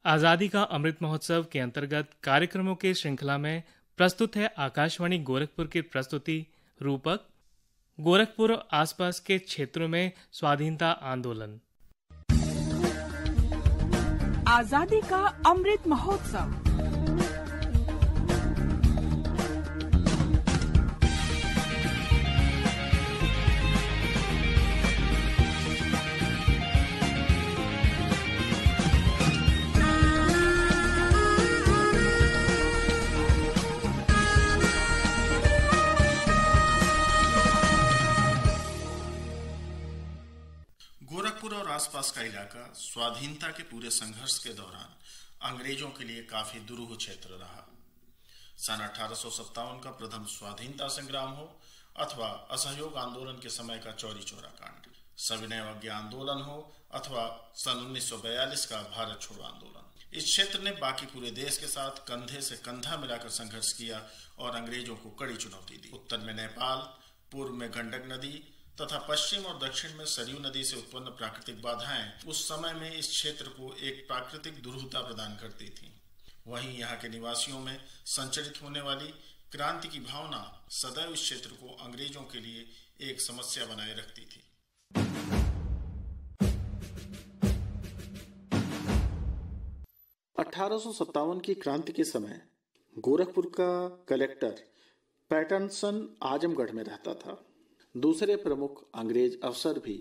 आज़ादी का अमृत महोत्सव के अंतर्गत कार्यक्रमों के श्रृंखला में प्रस्तुत है आकाशवाणी गोरखपुर की प्रस्तुति रूपक गोरखपुर और आसपास के क्षेत्रों में स्वाधीनता आंदोलन। आजादी का अमृत महोत्सव। गोरखपुर और आसपास का इलाका स्वाधीनता के पूरे संघर्ष के दौरान अंग्रेजों के लिए काफी दुरूह क्षेत्र रहा। सन 1857 का प्रथम स्वाधीनता संग्राम हो अथवा असहयोग आंदोलन के समय का चौरी चौरा कांड, सविनय अवज्ञा आंदोलन हो अथवा सन 1942 का भारत छोड़ो आंदोलन, इस क्षेत्र ने बाकी पूरे देश के साथ कंधे से कंधा मिलाकर संघर्ष किया और अंग्रेजों को कड़ी चुनौती दी। उत्तर में नेपाल, पूर्व में गंडक नदी तथा पश्चिम और दक्षिण में सरयू नदी से उत्पन्न प्राकृतिक बाधाएं उस समय में इस क्षेत्र को एक प्राकृतिक दुरूहता प्रदान करती थीं। वहीं यहाँ के निवासियों में संचरित होने वाली क्रांति की भावना सदैव इस क्षेत्र को अंग्रेजों के लिए एक समस्या बनाए रखती थी। 1857 की क्रांति के समय गोरखपुर का कलेक्टर पैटर्नसन आजमगढ़ में रहता था। दूसरे प्रमुख अंग्रेज अफसर भी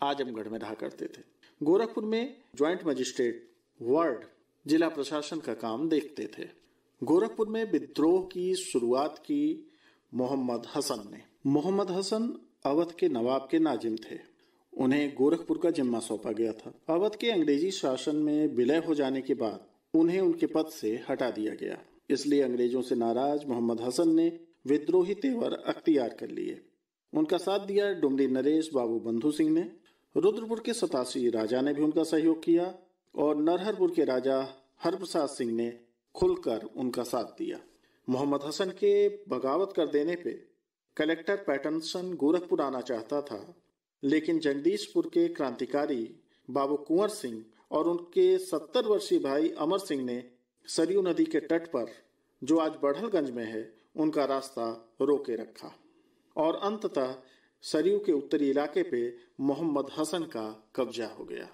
आजमगढ़ में रहा करते थे। गोरखपुर में ज्वाइंट मजिस्ट्रेट वार्ड जिला प्रशासन का काम देखते थे। गोरखपुर में विद्रोह की शुरुआत की मोहम्मद हसन ने। मोहम्मद हसन अवध के नवाब के नाजिम थे। उन्हें गोरखपुर का जिम्मा सौंपा गया था। अवध के अंग्रेजी शासन में विलय हो जाने के बाद उन्हें उनके पद से हटा दिया गया। इसलिए अंग्रेजों से नाराज मोहम्मद हसन ने विद्रोही तेवर अख्तियार कर लिए। उनका साथ दिया डुमरी नरेश बाबू बंधु सिंह ने। रुद्रपुर के 87 राजा ने भी उनका सहयोग किया और नरहरपुर के राजा हरप्रसाद सिंह ने खुलकर उनका साथ दिया। मोहम्मद हसन के बगावत कर देने पे कलेक्टर पैटर्नसन गोरखपुर आना चाहता था, लेकिन जगदीशपुर के क्रांतिकारी बाबू कुंवर सिंह और उनके 70 वर्षीय भाई अमर सिंह ने सरयू नदी के तट पर, जो आज बढ़लगंज में है, उनका रास्ता रोके रखा और अंततः सरयू के उत्तरी इलाके पे मोहम्मद हसन का कब्जा हो गया।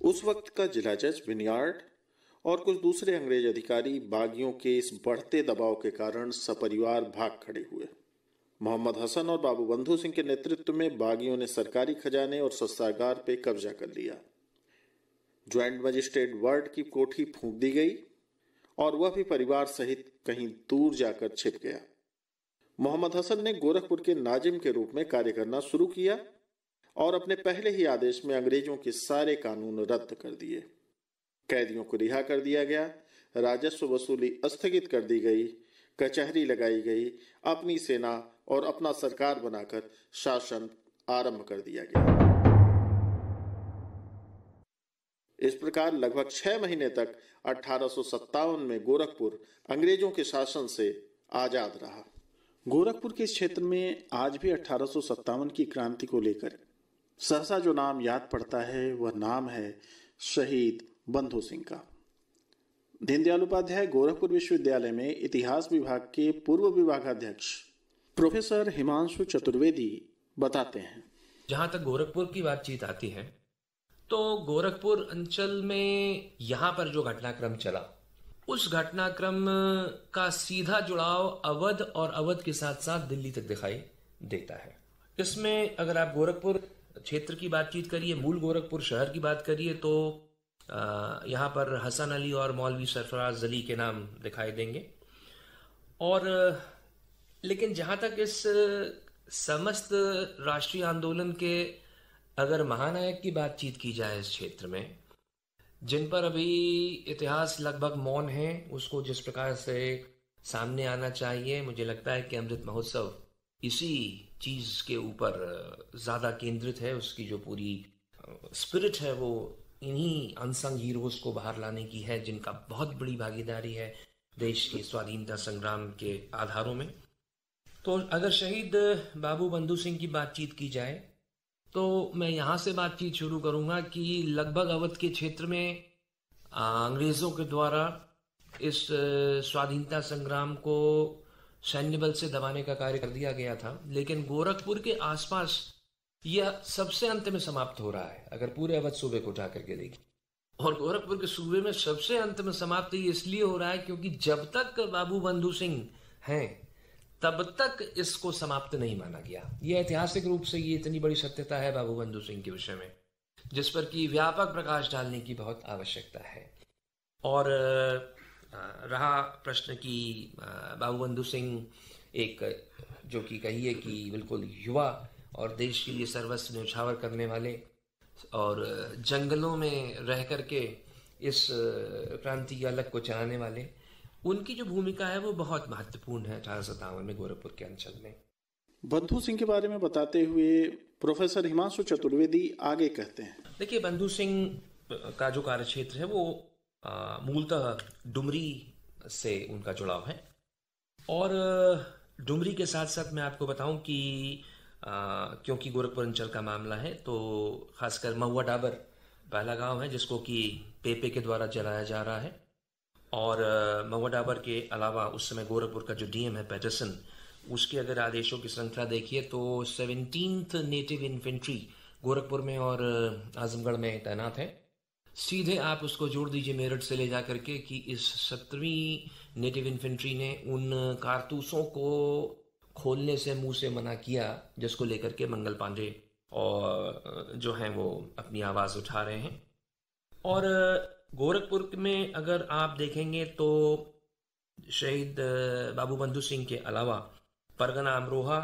उस वक्त का जिला जज विनयार्ड और कुछ दूसरे अंग्रेज अधिकारी बागियों के इस बढ़ते दबाव के कारण सपरिवार भाग खड़े हुए। मोहम्मद हसन और बाबू बंधु सिंह के नेतृत्व में बागियों ने सरकारी खजाने और शस्त्रागार पे कब्जा कर लिया। ज्वाइंट मजिस्ट्रेट वार्ड की कोठी फूंक दी गई और वह भी परिवार सहित कहीं दूर जाकर छिप गया। मोहम्मद हसन ने गोरखपुर के नाजिम के रूप में कार्य करना शुरू किया और अपने पहले ही आदेश में अंग्रेजों के सारे कानून रद्द कर दिए। कैदियों को रिहा कर दिया गया, राजस्व वसूली स्थगित कर दी गई, कचहरी लगाई गई, अपनी सेना और अपना सरकार बनाकर शासन आरंभ कर दिया गया। इस प्रकार लगभग 6 महीने तक 1857 में गोरखपुर अंग्रेजों के शासन से आजाद रहा। गोरखपुर के क्षेत्र में आज भी 1857 की क्रांति को लेकर सहसा जो नाम याद पड़ता है वह नाम है शहीद बंधु सिंह का। दीनदयाल उपाध्याय गोरखपुर विश्वविद्यालय में इतिहास विभाग के पूर्व विभागाध्यक्ष प्रोफेसर हिमांशु चतुर्वेदी बताते हैं, जहां तक गोरखपुर की बातचीत आती है तो गोरखपुर अंचल में यहाँ पर जो घटनाक्रम चला, उस घटनाक्रम का सीधा जुड़ाव अवध और अवध के साथ साथ दिल्ली तक दिखाई देता है। इसमें अगर आप गोरखपुर क्षेत्र की बातचीत करिए, मूल गोरखपुर शहर की बात करिए, तो यहाँ पर हसन अली और मौलवी सरफराज अली के नाम दिखाई देंगे। और लेकिन जहाँ तक इस समस्त राष्ट्रीय आंदोलन के अगर महानायक की बातचीत की जाए इस क्षेत्र में, जिन पर अभी इतिहास लगभग मौन है, उसको जिस प्रकार से सामने आना चाहिए, मुझे लगता है कि अमृत महोत्सव इसी चीज के ऊपर ज्यादा केंद्रित है। उसकी जो पूरी स्पिरिट है वो इन्हीं अनसंग हीरोज को बाहर लाने की है, जिनका बहुत बड़ी भागीदारी है देश के स्वाधीनता संग्राम के आधारों में। तो अगर शहीद बाबू बंधु सिंह की बातचीत की जाए तो मैं यहाँ से बातचीत शुरू करूँगा कि लगभग अवध के क्षेत्र में अंग्रेज़ों के द्वारा इस स्वाधीनता संग्राम को सैन्य बल से दबाने का कार्य कर दिया गया था, लेकिन गोरखपुर के आसपास यह सबसे अंत में समाप्त हो रहा है अगर पूरे अवध सूबे को उठा करके देखिए। और गोरखपुर के सूबे में सबसे अंत में समाप्त ये इसलिए हो रहा है क्योंकि जब तक बाबू बंधु सिंह हैं तब तक इसको समाप्त नहीं माना गया। यह ऐतिहासिक रूप से ये इतनी बड़ी सत्यता है बाबू बंधु सिंह के विषय में, जिस पर कि व्यापक प्रकाश डालने की बहुत आवश्यकता है। और रहा प्रश्न कि बाबू बंधु सिंह एक जो कि कहिए कि बिल्कुल युवा और देश के लिए सर्वस्व न्यौछावर करने वाले और जंगलों में रह करके इस क्रांति की अलग को चलाने वाले, उनकी जो भूमिका है वो बहुत महत्वपूर्ण है 1857 में गोरखपुर के अंचल में। बंधु सिंह के बारे में बताते हुए प्रोफेसर हिमांशु चतुर्वेदी आगे कहते हैं। देखिए, बंधु सिंह का जो कार्यक्षेत्र है वो मूलतः डुमरी से उनका जुड़ाव है। और डुमरी के साथ साथ मैं आपको बताऊं कि क्योंकि गोरखपुर अंचल का मामला है तो खासकर महुआ डाबर पहला गांव है जिसको कि पेपे के द्वारा जलाया जा रहा है। और महुआ डाबर के अलावा उस समय गोरखपुर का जो डीएम है पैटरसन, उसके अगर आदेशों की श्रृंखला देखिए तो 17th नेटिव इन्फेंट्री गोरखपुर में और आजमगढ़ में तैनात है। सीधे आप उसको जोड़ दीजिए मेरठ से ले जा करके कि इस 17वीं नेटिव इन्फेंट्री ने उन कारतूसों को खोलने से मुंह से मना किया जिसको लेकर के मंगल पांडे और जो हैं वो अपनी आवाज़ उठा रहे हैं। और गोरखपुर में अगर आप देखेंगे तो शहीद बाबू बंधु सिंह के अलावा परगना अमरोहा,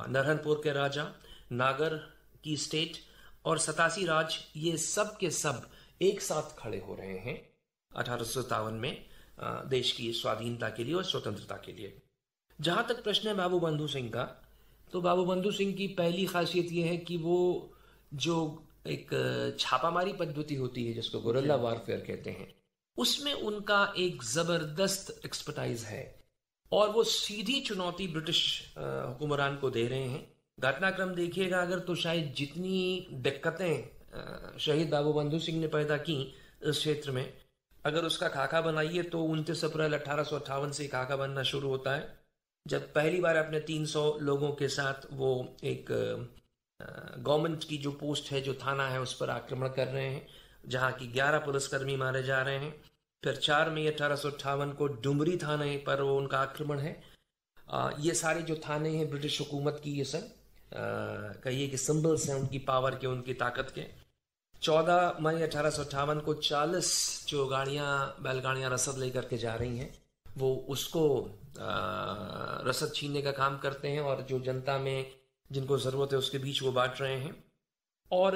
नरहनपुर के राजा, नागर की स्टेट और 87 राज, ये सब के सब एक साथ खड़े हो रहे हैं 1857 में देश की स्वाधीनता के लिए और स्वतंत्रता के लिए। जहां तक प्रश्न है बाबू बंधु सिंह का, तो बाबू बंधु सिंह की पहली खासियत यह है कि वो जो एक छापामारी पद्धति होती है जिसको गुरिल्ला वारफेयर कहते हैं, उसमें उनका एक जबरदस्त एक्सपर्टाइज है और वो सीधी चुनौती ब्रिटिश हुक्मरान को दे रहे हैं। घटनाक्रम देखिएगा अगर तो शायद जितनी दिक्कतें शहीद बाबू बंधु सिंह ने पैदा की इस क्षेत्र में, अगर उसका खाका बनाइए तो 29 अप्रैल 1858 से खाका बनना शुरू होता है जब पहली बार अपने 300 लोगों के साथ वो एक गवर्नमेंट की जो पोस्ट है, जो थाना है, उस पर आक्रमण कर रहे हैं जहां की 11 पुलिसकर्मी मारे जा रहे हैं। फिर 4 मई 1858 को डुमरी थाने पर वो उनका आक्रमण है। ये सारे जो थाने हैं ब्रिटिश हुकूमत की, ये सब कहिए कि सिंबल्स हैं उनकी पावर के, उनकी ताकत के। 14 मई 1858 को 40 जो गाड़ियां, बैलगाड़ियां रसद लेकर के जा रही हैं, वो उसको रसद छीनने का काम करते हैं और जो जनता में जिनको ज़रूरत है उसके बीच वो बांट रहे हैं। और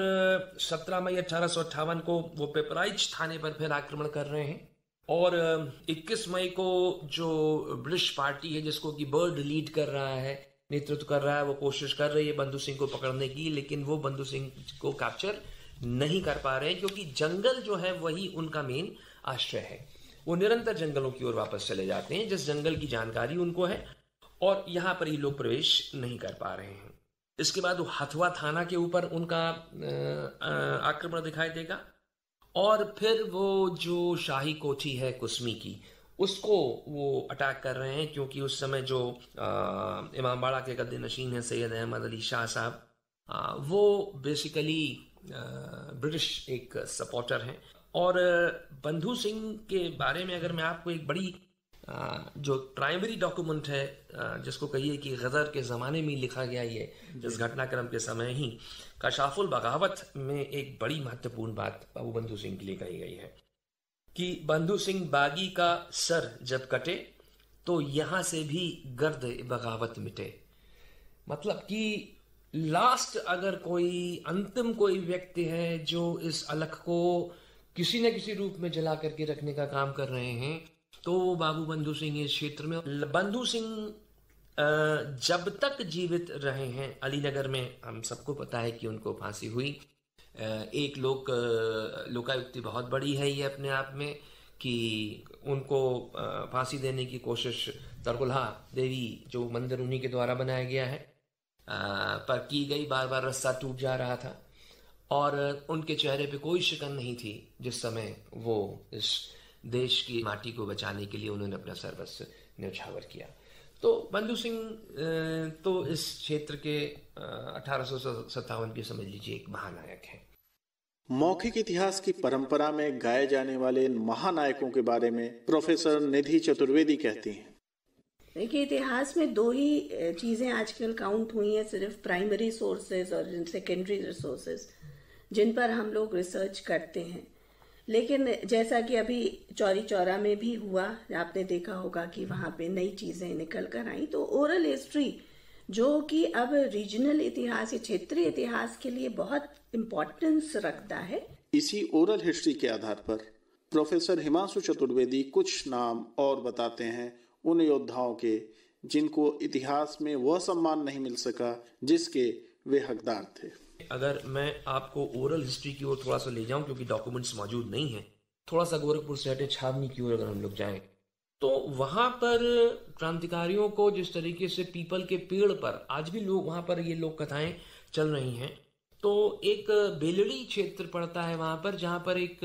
17 मई 1858 को वो पिपराइच थाने पर फिर आक्रमण कर रहे हैं। और 21 मई को जो ब्रिटिश पार्टी है जिसको कि बर्ड लीड कर रहा है, नेतृत्व कर रहा है, वो कोशिश कर रही है बंधु सिंह को पकड़ने की, लेकिन वो बंधु सिंह को कैप्चर नहीं कर पा रहे हैं क्योंकि जंगल जो है वही उनका मेन आश्रय है। वो निरंतर जंगलों की ओर वापस चले जाते हैं जिस जंगल की जानकारी उनको है और यहाँ पर ही लोग प्रवेश नहीं कर पा रहे हैं। इसके बाद वो हथुआ थाना के ऊपर उनका आक्रमण दिखाई देगा और फिर वो जो शाही कोठी है कुसमी की, उसको वो अटैक कर रहे हैं क्योंकि उस समय जो इमामबाड़ा के गद्दे नशीन है सैयद अहमद अली शाह साहब, वो बेसिकली ब्रिटिश एक सपोर्टर हैं। और बंधु सिंह के बारे में अगर मैं आपको एक बड़ी जो प्राइमरी डॉक्यूमेंट है जिसको कहिए कि गदर के ज़माने में लिखा गया, ये जिस घटनाक्रम के समय ही कशाफुल बगावत में एक बड़ी महत्वपूर्ण बात बाबू बंधु सिंह के लिए कही गई है कि बंधु सिंह बागी का सर जब कटे तो यहां से भी गर्द बगावत मिटे। मतलब कि लास्ट अगर कोई अंतिम कोई व्यक्ति है जो इस अलख को किसी न किसी रूप में जला करके रखने का काम कर रहे हैं तो बाबू बंधु सिंह इस क्षेत्र में। बंधु सिंह जब तक जीवित रहे हैं अलीनगर में, हम सबको पता है कि उनको फांसी हुई। एक लोकायुक्ति बहुत बड़ी है ये अपने आप में कि उनको फांसी देने की कोशिश तरकुलहा देवी जो मंदिर उन्हीं के द्वारा बनाया गया है पर की गई, बार बार रास्ता टूट जा रहा था और उनके चेहरे पे कोई शिकन नहीं थी जिस समय वो इस देश की माटी को बचाने के लिए उन्होंने अपना सर्वस्व न्यौछावर किया। तो बंधु सिंह तो इस क्षेत्र के 1857 के समझ लीजिए एक महानायक हैं। मौखिक इतिहास की परंपरा में गाए जाने वाले इन महानायकों के बारे में प्रोफेसर निधि चतुर्वेदी कहती हैं। देखिए, इतिहास में दो ही चीजें आजकल काउंट हुई हैं, सिर्फ प्राइमरी सोर्सेज और सेकेंडरी रिसोर्सेज जिन पर हम लोग रिसर्च करते हैं। लेकिन जैसा कि अभी चौरी चौरा में भी हुआ, आपने देखा होगा कि वहां पे नई चीजें निकल कर आई। तो ओरल हिस्ट्री जो कि अब रीजनल इतिहास या क्षेत्रीय इतिहास के लिए बहुत इम्पोर्टेंस रखता है। इसी ओरल हिस्ट्री के आधार पर प्रोफेसर हिमांशु चतुर्वेदी कुछ नाम और बताते हैं उन योद्धाओं के जिनको इतिहास में वह सम्मान नहीं मिल सका जिसके वे हकदार थे। अगर मैं आपको ओरल हिस्ट्री की ओर थोड़ा सा ले जाऊं, क्योंकि डॉक्यूमेंट्स मौजूद नहीं है, थोड़ा सा गोरखपुर से हटे छावनी की ओर अगर हम लोग जाएं तो वहां पर क्रांतिकारियों को जिस तरीके से पीपल के पेड़ पर आज भी लोग वहां पर ये लोक कथाएं चल रही हैं। तो एक बेलड़ी क्षेत्र पड़ता है वहां पर, जहां पर एक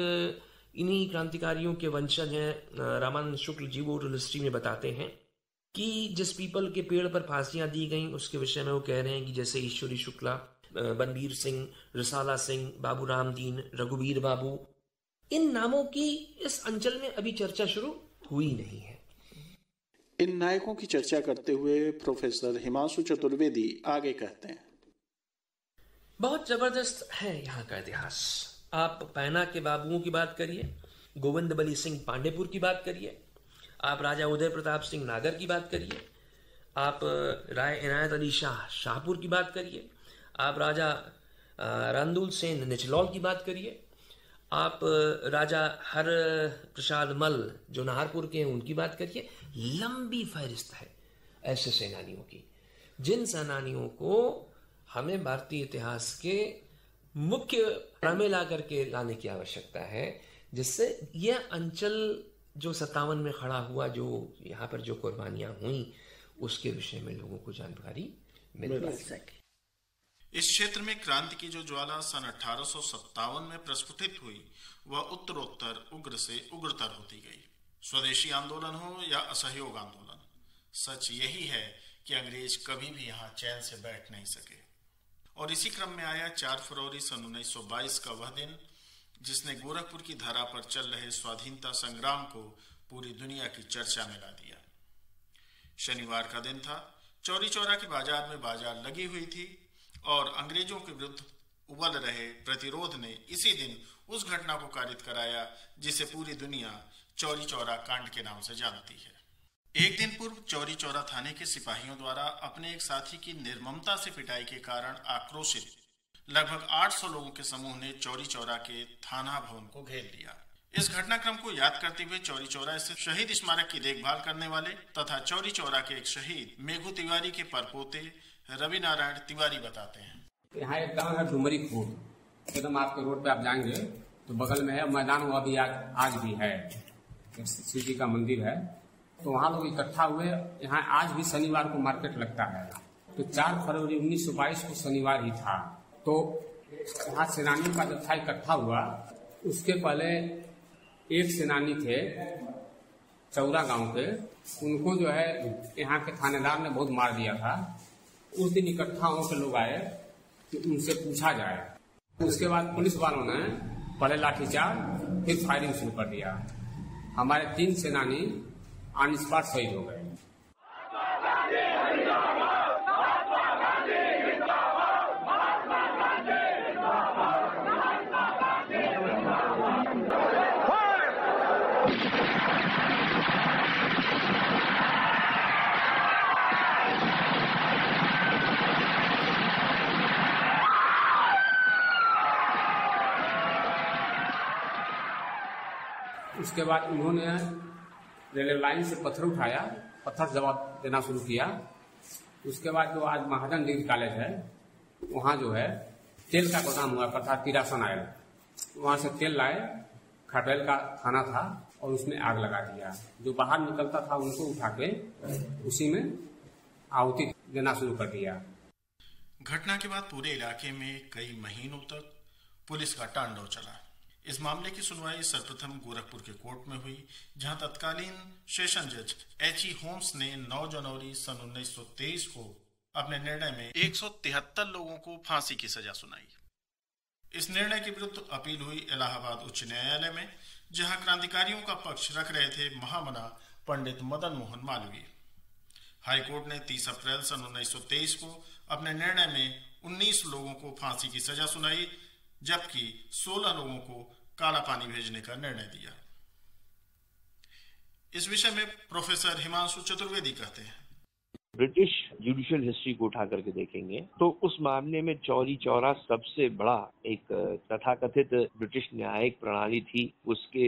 इन्हीं क्रांतिकारियों के वंशज हैं। रामानंद शुक्ल जी वो ओरल हिस्ट्री में बताते हैं कि जिस पीपल के पेड़ पर फांसियां दी गई उसके विषय में वो कह रहे हैं कि जैसे ईश्वरी शुक्ला, बनबीर सिंह, रिसाला सिंह, बाबू रामदीन, रघुवीर बाबू, इन नामों की इस अंचल में अभी चर्चा शुरू हुई नहीं है। इन नायकों की चर्चा करते हुए प्रोफेसर हिमांशु चतुर्वेदी आगे कहते हैं, बहुत जबरदस्त है यहाँ का इतिहास। आप पैना के बाबुओं की बात करिए, गोविंद बली सिंह पांडेपुर की बात करिए, आप राजा उदय प्रताप सिंह नागर की बात करिए, आप राय इनायत अली शाह शाहपुर की बात करिए, आप राजा रंदुल सेन निचलौल की बात करिए, आप राजा हर प्रसाद मल जो नाहरपुर के हैं उनकी बात करिए। लंबी फहरिस्त है ऐसे सेनानियों की, जिन सेनानियों को हमें भारतीय इतिहास के मुख्य में ला करके लाने की आवश्यकता है, जिससे यह अंचल जो 57 में खड़ा हुआ, जो यहाँ पर जो कुर्बानियां हुई, उसके विषय में लोगों को जानकारी मिल सके। इस क्षेत्र में क्रांति की जो ज्वाला सन 1857 में प्रस्फुटित हुई, वह उत्तरोत्तर उग्र से उग्रतर होती गई। स्वदेशी आंदोलन हो या असहयोग आंदोलन, सच यही है कि अंग्रेज कभी भी यहाँ चैन से बैठ नहीं सके। और इसी क्रम में आया 4 फरवरी सन 1922 का वह दिन, जिसने गोरखपुर की धरा पर चल रहे स्वाधीनता संग्राम को पूरी दुनिया की चर्चा में ला दिया। शनिवार का दिन था। चौरी चौरा के बाजार में बाजार लगी हुई थी और अंग्रेजों के विरुद्ध उबल रहे प्रतिरोध ने इसी दिन उस घटना को कारित कराया जिसे पूरी दुनिया चौरी चौरा कांड के नाम से जानती है। एक दिन पूर्व चौरी चौरा थाने के सिपाहियों द्वारा अपने एक साथी की निर्ममता से पिटाई के कारण आक्रोशित लगभग 800 लोगों के समूह ने चौरी चौरा के थाना भवन को घेर लिया। इस घटनाक्रम को याद करते हुए चौरी चौरा स्थित शहीद स्मारक की देखभाल करने वाले तथा चौरी चौरा के एक शहीद मेघू तिवारी के परपोते रवि नारायण तिवारी बताते हैं। यहाँ एक गांव है डुमरी खूब, एकदम आपके रोड पे आप जाएंगे तो बगल में है मैदान, हुआ भी आज भी है, शिव जी का मंदिर है। तो वहाँ लोग इकट्ठा हुए। यहाँ आज भी शनिवार को मार्केट लगता है। तो 4 फरवरी 1922 को शनिवार ही था। तो यहाँ सेनानियों का जत्था इकट्ठा हुआ। उसके पहले एक सेनानी थे चौरा गांव के, उनको जो है यहाँ के थानेदार ने बहुत मार दिया था। उस दिन इकट्ठा होकर लोग आए कि उनसे पूछा जाए। उसके बाद पुलिस वालों ने पहले लाठीचार्ज फिर फायरिंग शुरू कर दिया। हमारे 3 सेनानी ऑन स्पॉट शहीद हो गए। उसके बाद उन्होंने रेलवे लाइन से पत्थर उठाया, पत्थर जवाब देना शुरू किया। उसके बाद जो आज महाजन डिग्री कॉलेज है, वहाँ जो है तेल का गोदाम हुआ करता, किरासन आयल, वहाँ से तेल लाए, खटेल का खाना था और उसमें आग लगा दिया। जो बाहर निकलता था उनको उठा के उसी में आहुति देना शुरू कर दिया। घटना के बाद पूरे इलाके में कई महीनों तक पुलिस का तांडव चला। इस मामले की सुनवाई सर्वप्रथम गोरखपुर के कोर्ट में हुई, जहां तत्कालीन सेशन जज H.E. होम्स ने 9 जनवरी सन 1923 को अपने निर्णय में 173 लोगों को फांसी की सजा सुनाई। इस निर्णय के विरुद्ध अपील हुई इलाहाबाद उच्च न्यायालय में, जहां क्रांतिकारियों का पक्ष रख रहे थे महामना पंडित मदन मोहन मालवीय। हाईकोर्ट ने 30 अप्रैल सन 1923 को अपने निर्णय में 19 लोगों को फांसी की सजा सुनाई, जबकि 16 लोगों को काला पानी भेजने का निर्णय दिया। इस विषय में प्रोफेसर हिमांशु चतुर्वेदी कहते हैं, ब्रिटिश जुडिशियल हिस्ट्री को उठा करके देखेंगे तो उस मामले में चौरी चौरा सबसे बड़ा एक तथाकथित ब्रिटिश न्यायिक प्रणाली थी, उसके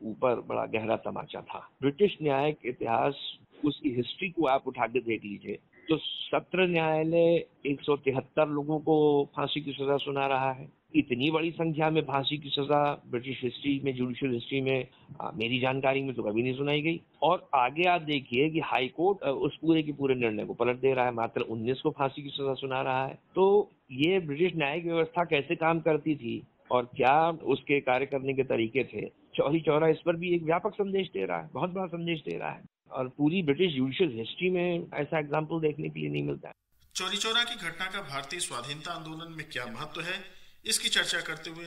ऊपर बड़ा गहरा तमाचा था। ब्रिटिश न्यायिक इतिहास, उसकी हिस्ट्री को आप उठा के देख लीजिए तो सत्र न्यायालय 173 लोगों को फांसी की सजा सुना रहा है। इतनी बड़ी संख्या में फांसी की सजा ब्रिटिश हिस्ट्री में, जुडिशियल हिस्ट्री में मेरी जानकारी में तो कभी नहीं सुनाई गई। और आगे आप देखिए कि हाई कोर्ट उस पूरे के पूरे निर्णय को पलट दे रहा है, मात्र 19 को फांसी की सजा सुना रहा है। तो ये ब्रिटिश न्यायिक व्यवस्था कैसे काम करती थी और क्या उसके कार्य करने के तरीके थे, चौरी चौरा इस पर भी एक व्यापक संदेश दे रहा है, बहुत बड़ा संदेश दे रहा है। और पूरी ब्रिटिश जुडिशियल हिस्ट्री में ऐसा एग्जाम्पल देखने के लिए नहीं मिलता है। चौरी चौरा की घटना का भारतीय स्वाधीनता आंदोलन में क्या महत्व है, इसकी चर्चा करते हुए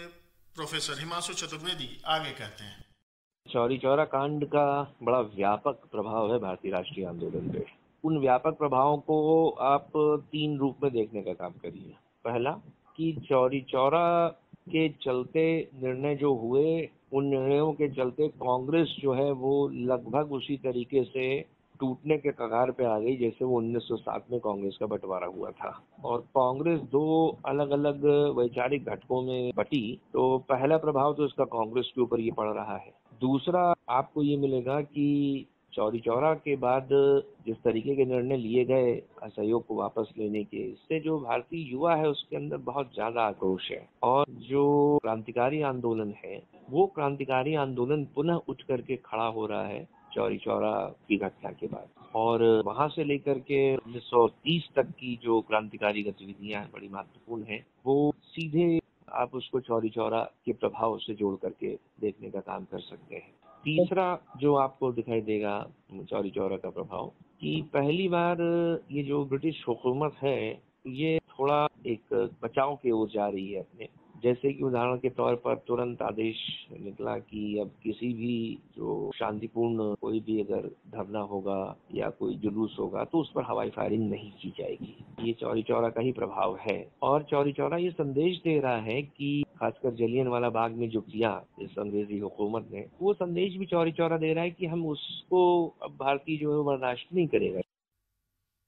प्रोफेसर हिमांशु चतुर्वेदी आगे कहते हैं, चौरी चौरा कांड का बड़ा व्यापक प्रभाव है भारतीय राष्ट्रीय आंदोलन पे। उन व्यापक प्रभावों को आप 3 रूप में देखने का काम करिए। पहला कि चौरी चौरा के चलते निर्णय जो हुए, उन निर्णयों के चलते कांग्रेस जो है वो लगभग उसी तरीके से टूटने के कगार पे आ गई जैसे वो 1907 में कांग्रेस का बंटवारा हुआ था। और कांग्रेस 2 अलग अलग वैचारिक घटकों में बटी, तो पहला प्रभाव तो इसका कांग्रेस के ऊपर ये पड़ रहा है। दूसरा आपको ये मिलेगा कि चौरी चौरा के बाद जिस तरीके के निर्णय लिए गए असहयोग को वापस लेने के, इससे जो भारतीय युवा है उसके अंदर बहुत ज्यादा आक्रोश है। और जो क्रांतिकारी आंदोलन है वो क्रांतिकारी आंदोलन पुनः उठ करके खड़ा हो रहा है चौरी चौरा की घटना के बाद। और वहां से लेकर के 1930 तक की जो क्रांतिकारी गतिविधियां बड़ी महत्वपूर्ण हैं, वो सीधे आप उसको चौरी चौरा के प्रभाव से जोड़ करके देखने का काम कर सकते हैं। तीसरा जो आपको दिखाई देगा चौरी चौरा का प्रभाव, कि पहली बार ये जो ब्रिटिश हुकूमत है ये थोड़ा एक बचाव की ओर जा रही है अपने। जैसे कि उदाहरण के तौर पर तुरंत आदेश निकला कि अब किसी भी जो शांतिपूर्ण कोई भी अगर धरना होगा या कोई जुलूस होगा तो उस पर हवाई फायरिंग नहीं की जाएगी। ये चौरी चौरा का ही प्रभाव है। और चौरी चौरा ये संदेश दे रहा है कि खासकर जलियांवाला बाग में जो किया इस अंग्रेजी हुकूमत ने, वो संदेश भी चौरी चौरा दे रहा है कि हम उसको अब भारतीय जो है बर्दाश्त नहीं करेगा।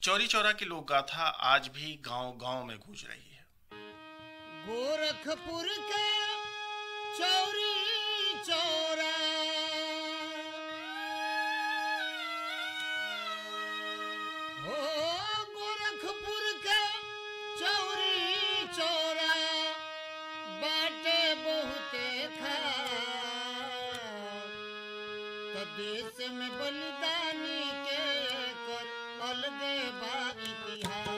चौरी चौरा की लोक गाथा आज भी गांव-गांव में गूंज रही है। गोरखपुर के चौरी चौरा, हो गोरखपुर के चौरी चौरा, बाटे बहुते खास, तो देश में बलिदानी के कर अलगे बा इतिहास।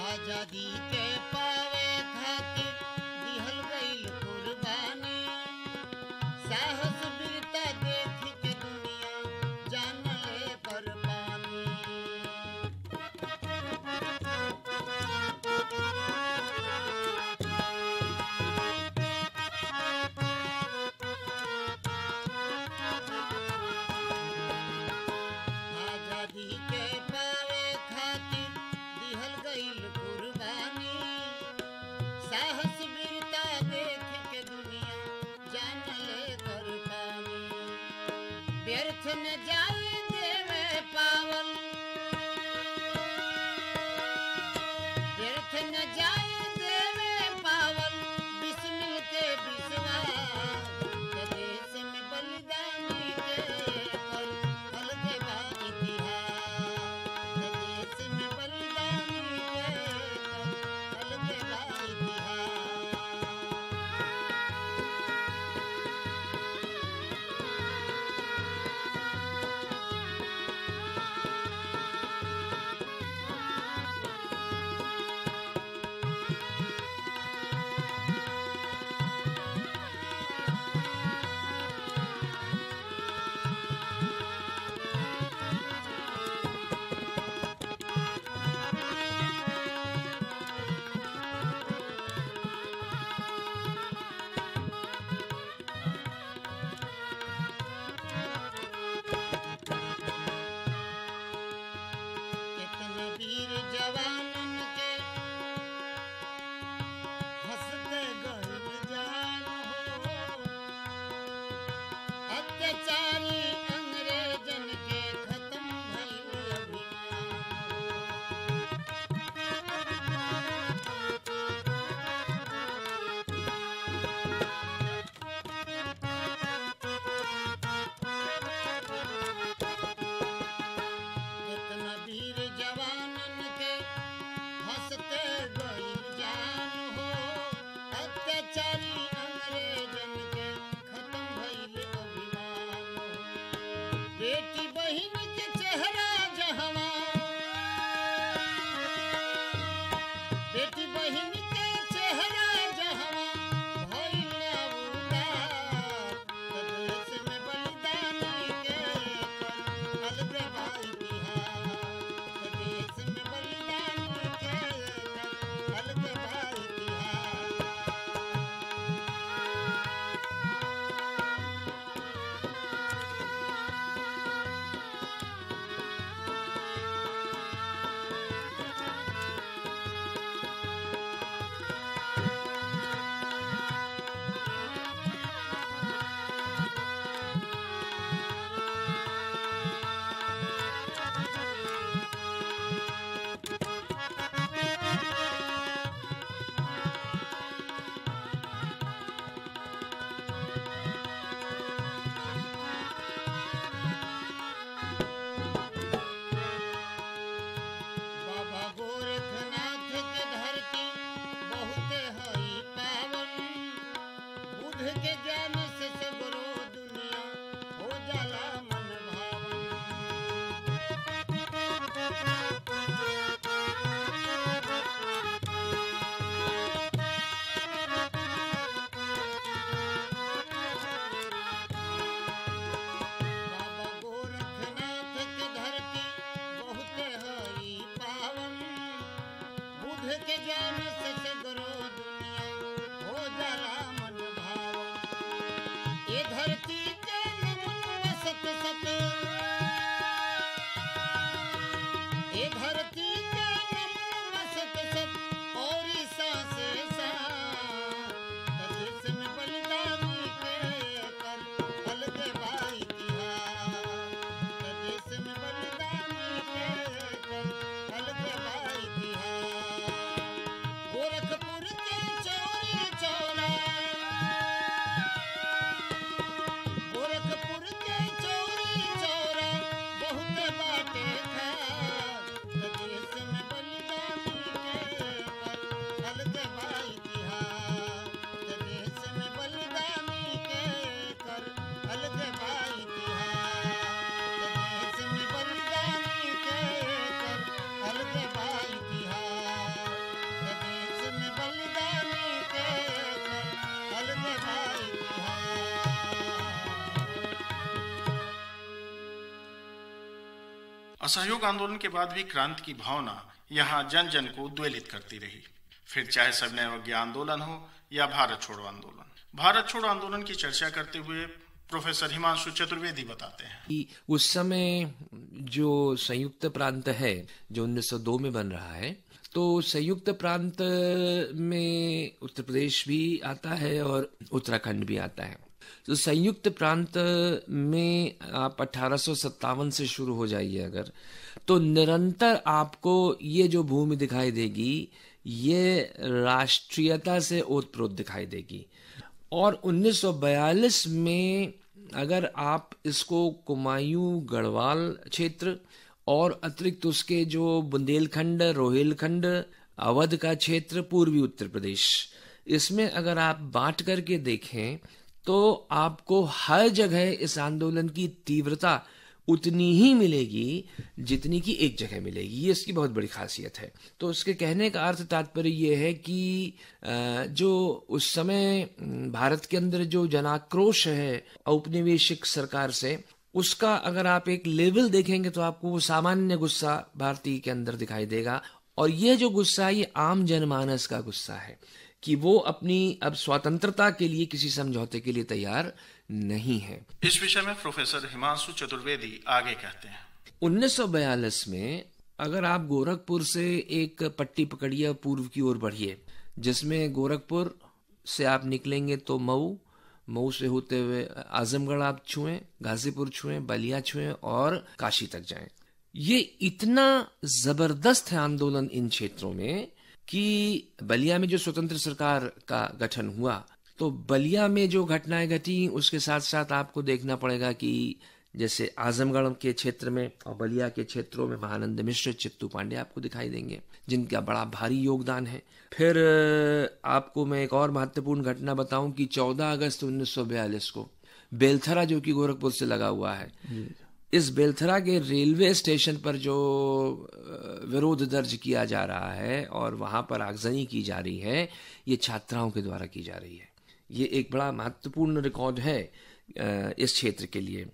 आजादी के पावे खातिर दिहल गई व्यर्थ न जाए देवे पावन, व्यर्थ न जाए देवे पावन, बिस्मिल के विश्वास, देश में बलिदानी के कर अलग बा इतिहास, देश में बलिदानी के कर अलग बा इतिहास। कितने वीर जवानन के हंसते गइल जान हो, अत्याचारी अंग्रेजन के खत्म भइल अभिमान कितना वीर जवानन के हंसते गइल जान हो, अत्याचारी अंग्रेजन के खत्म भइल अभिमान हो। बेटी बहिन के चेहरा जहवा, बेटी बहिन के चेहरा जहवा भइल उदास, देश में बलिदानी के कर अलग बा इतिहास, देश में बलिदानी के कर अलग बा इतिहास। बाबा गोरखनाथ के धरती बहुत हई पावन, बुध के ज्ञान से सगरो दुनिया हो जाला मन बाबा गोरखनाथ के धरती बहुत हई पावन, बुध के ज्ञान से सगरो दुनिया हो जाला मन भावन। ये धरती के नमन बसत सत, ये धरती के नमन बसत सत, और सांसे सांस, देश में बलिदानी के कर अलग बा इतिहास, देश में बलिदानी के कर अलग बा इतिहास। गोरखपुर के चौरी चौरा, गोरखपुर के चौरी चौरा बहुत बाटे खास, देश में बलिदानी के कर अलग बा इतिहास, देश में बलिदानी के कर अलग बा इतिहास, देश में बलिदानी के कर अलग बा इतिहास, देश में बलिदानी के कर अलग बा इतिहास। असहयोग आंदोलन के बाद भी क्रांति की भावना यहाँ जन जन को उद्वेलित करती रही। फिर चाहे सविनय अवज्ञा आंदोलन हो या भारत छोड़ो आंदोलन। भारत छोड़ो आंदोलन की चर्चा करते हुए प्रोफेसर हिमांशु चतुर्वेदी बताते हैं कि उस समय जो संयुक्त प्रांत है जो 1902 में बन रहा है, तो संयुक्त प्रांत में उत्तर प्रदेश भी आता है और उत्तराखंड भी आता है। तो संयुक्त प्रांत में आप 1857 से शुरू हो जाइए अगर, तो निरंतर आपको ये जो भूमि दिखाई देगी ये राष्ट्रीयता से ओतप्रोत दिखाई देगी। और 1942 में अगर आप इसको कुमायूं गढ़वाल क्षेत्र और अतिरिक्त उसके जो बुंदेलखंड, रोहिलखंड, अवध का क्षेत्र, पूर्वी उत्तर प्रदेश, इसमें अगर आप बांट करके देखें तो आपको हर जगह इस आंदोलन की तीव्रता उतनी ही मिलेगी जितनी कि एक जगह मिलेगी। ये इसकी बहुत बड़ी खासियत है। तो उसके कहने का अर्थ तात्पर्य ये है कि जो उस समय भारत के अंदर जो जनाक्रोश है औपनिवेशिक सरकार से, उसका अगर आप एक लेवल देखेंगे तो आपको वो सामान्य गुस्सा भारतीय के अंदर दिखाई देगा। और ये जो गुस्सा, ये आम जनमानस का गुस्सा है कि वो अपनी अब स्वतंत्रता के लिए किसी समझौते के लिए तैयार नहीं है। इस विषय में प्रोफेसर हिमांशु चतुर्वेदी आगे कहते हैं, 1942 में अगर आप गोरखपुर से एक पट्टी पकड़िए, पूर्व की ओर बढ़िए, जिसमें गोरखपुर से आप निकलेंगे तो मऊ से होते हुए आजमगढ़ आप छुएं, गाजीपुर छुएं, बलिया छुएं और काशी तक जाएं। ये इतना जबरदस्त है आंदोलन इन क्षेत्रों में कि बलिया में जो स्वतंत्र सरकार का गठन हुआ, तो बलिया में जो घटनाएं घटी उसके साथ साथ आपको देखना पड़ेगा कि जैसे आजमगढ़ के क्षेत्र में और बलिया के क्षेत्रों में महानंद मिश्र, चित्तू पांडे आपको दिखाई देंगे, जिनका बड़ा भारी योगदान है। फिर आपको मैं एक और महत्वपूर्ण घटना बताऊं कि 14 अगस्त 1942 को बेलथरा, जो कि गोरखपुर से लगा हुआ है, इस बेलथरा के रेलवे स्टेशन पर जो विरोध दर्ज किया जा रहा है और वहां पर आगजनी की जा रही है, ये छात्राओं के द्वारा की जा रही है। ये एक बड़ा महत्वपूर्ण रिकॉर्ड है इस क्षेत्र के लिए।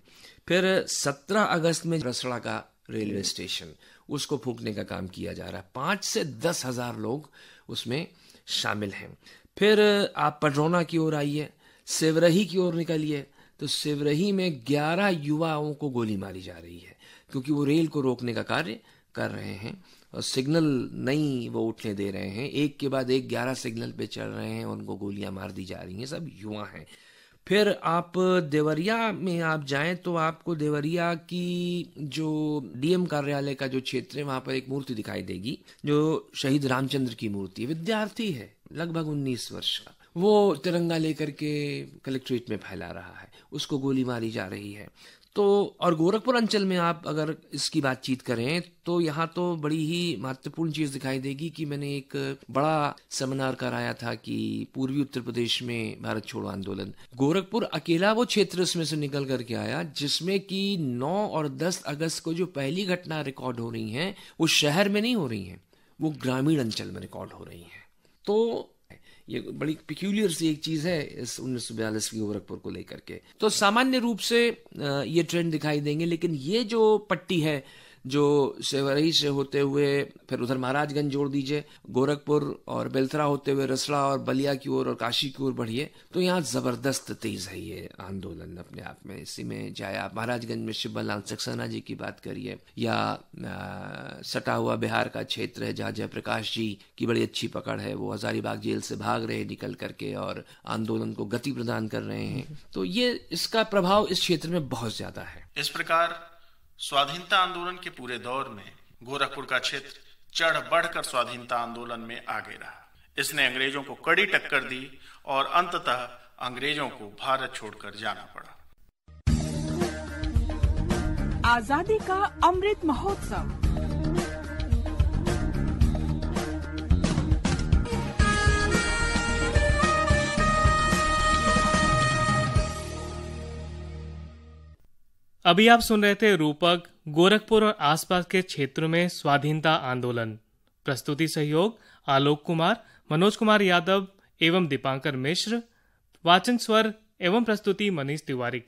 फिर 17 अगस्त में रसड़ा का रेलवे स्टेशन, उसको फूंकने का काम किया जा रहा है। 5 से 10 हजार लोग उसमें शामिल हैं। फिर आप पडरौना की ओर आइए, सेवरही की ओर निकलिए, तो सेवरही में 11 युवाओं को गोली मारी जा रही है क्योंकि वो रेल को रोकने का कार्य कर रहे हैं और सिग्नल नहीं वो उठने दे रहे हैं। एक के बाद एक 11 सिग्नल पे चल रहे हैं, उनको गोलियां मार दी जा रही हैं, सब युवा हैं। फिर आप देवरिया में आप जाएं तो आपको देवरिया की जो डीएम कार्यालय का जो क्षेत्र है, वहां पर एक मूर्ति दिखाई देगी जो शहीद रामचंद्र की मूर्ति है। विद्यार्थी है, लगभग 19 वर्ष का, वो तिरंगा लेकर के कलेक्ट्रेट में फैला रहा है, उसको गोली मारी जा रही है। तो और गोरखपुर अंचल में आप अगर इसकी बातचीत करें तो यहाँ तो बड़ी ही महत्वपूर्ण चीज दिखाई देगी कि मैंने एक बड़ा सेमिनार कराया था कि पूर्वी उत्तर प्रदेश में भारत छोड़ो आंदोलन, गोरखपुर अकेला वो क्षेत्र इसमें से निकल करके आया जिसमें कि 9 और 10 अगस्त को जो पहली घटना रिकॉर्ड हो रही हैं वो शहर में नहीं हो रही हैं, वो ग्रामीण अंचल में रिकॉर्ड हो रही हैं। तो ये बड़ी पिक्यूलियर सी एक चीज है इस 1942 की गोरखपुर को लेकर के। तो सामान्य रूप से ये ट्रेंड दिखाई देंगे, लेकिन ये जो पट्टी है जो सेवरही से होते हुए फिर उधर महाराजगंज जोड़ दीजिए, गोरखपुर और बेलथरा होते हुए रसड़ा और बलिया की ओर और काशी की ओर बढ़िए, तो यहाँ जबरदस्त तेज है ये आंदोलन अपने आप में। इसी में चाहे आप महाराजगंज में शिवबल लाल सक्सेना जी की बात करिए या सटा हुआ बिहार का क्षेत्र है जहाँ जयप्रकाश जी की बड़ी अच्छी पकड़ है, वो हजारीबाग जेल से भाग रहे निकल करके और आंदोलन को गति प्रदान कर रहे हैं। तो ये इसका प्रभाव इस क्षेत्र में बहुत ज्यादा है। इस प्रकार स्वाधीनता आंदोलन के पूरे दौर में गोरखपुर का क्षेत्र चढ़ बढ़कर स्वाधीनता आंदोलन में आगे रहा। इसने अंग्रेजों को कड़ी टक्कर दी और अंततः अंग्रेजों को भारत छोड़कर जाना पड़ा। आजादी का अमृत महोत्सव। अभी आप सुन रहे थे रूपक गोरखपुर और आसपास के क्षेत्रों में स्वाधीनता आंदोलन। प्रस्तुति सहयोग आलोक कुमार, मनोज कुमार यादव एवं दीपांकर मिश्र। वाचन स्वर एवं प्रस्तुति मनीष तिवारी।